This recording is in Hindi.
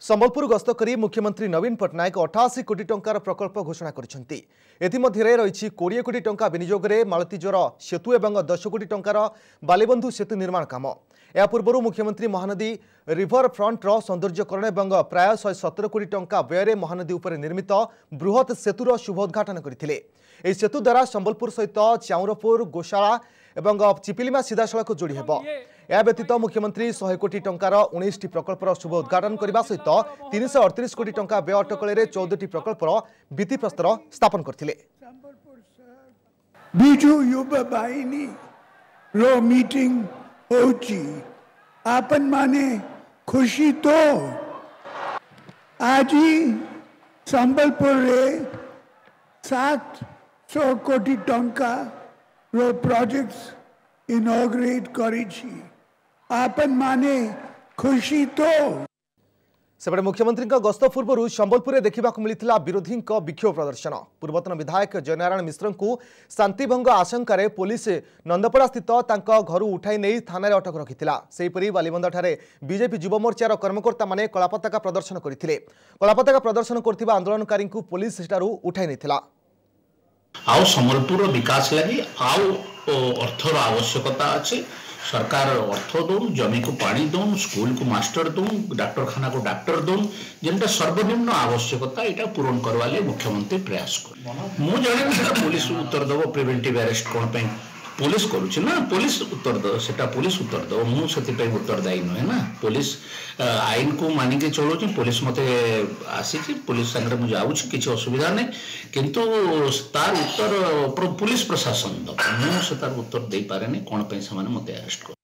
संबलपुर गस्त करी मुख्यमंत्री नवीन पट्टनायक 88 कोटी टंकार प्रकल्प घोषणा करिसेंती। एथिमध्यरे रहिछि 20 कोटी टंका विनियोगरे मालतीजोर सेतु एवं 10 कोटी टंकार बालीबंधु सेतु निर्माण काम। या पूर्व मुख्यमंत्री महानदी रिवर फ्रंटर सौंदर्यकरण एवं प्राय 117 कोटी टंका व्यय महानदी उपर निर्मित बृहत सेतुर शुभोद्घाटन करथिले। एही सेतु द्वारा संबलपुर सहित चाउरपुर गोशाला एवं चिपिलिमा सीधासड़क जोड़ी हेब। या व्यतीत मुख्यमंत्री 100 कोटी टंकार 19 प्रकल्पर शुभ उद्घाटन करने सहित 338 कोटी टंका व्यय अटकल 14 प्रकल्पर भित्तिप्रस्तर स्थापन करथिले। बिजु युवा बाहिनी रो मीटिंग होची आपन माने खुशी तो आज संबलपुर रे 700 कोटी टंका रो प्रोजेक्ट्स इनॉग्रेट करिछि आपन माने खुशी तो। सेपटे मुख्यमंत्री गस्त पूर्व संबलपुर में देखा मिलता विरोधी विक्षोभ प्रदर्शन। पूर्वतन विधायक जयनारायण मिश्र को शांतिभंग आशंकार पुलिस नंदपड़ा स्थित घर उठाई नहीं थाना अटक रखिता। सेहीपरि बालीबंधारे बीजेपी युव मोर्चार कर्मकर्ता माने कलापताका प्रदर्शन करथिले। कलापताका प्रदर्शन करथिबा आंदोलनकारी को पुलिस सेठारु उठाई नैथिला। आउ संबलपुर विकास लगी आउ अर्थर आवश्यकता अच्छे। सरकार अर्थ दौन, जमी को पानी दौन, स्कूल को मास्टर दौन, डाक्तरखाना को डाक्टर दौन, जेनटा सर्वनिम्न आवश्यकता यहाँ पूरण करवाले मुख्यमंत्री प्रयास कर। मु जाने पुलिस उत्तर दब प्रिवेंटिव अरेस्ट कौन पे पुलिस करुछि ना, पुलिस उत्तर दब सेटा पुलिस उत्तर दब। मु सेति उत्तरदायी नुहे ना। पुलिस आईन को मानिके चलुछि। पुलिस मते आसी पुलिस संगे मु जाउछि, किछि असुविधा नहीं, किंतु तार उत्तर पुलिस प्रशासन दब। मु से तार उत्तर दे पारे नहीं कौन पे से माने मते अरेस्ट कर।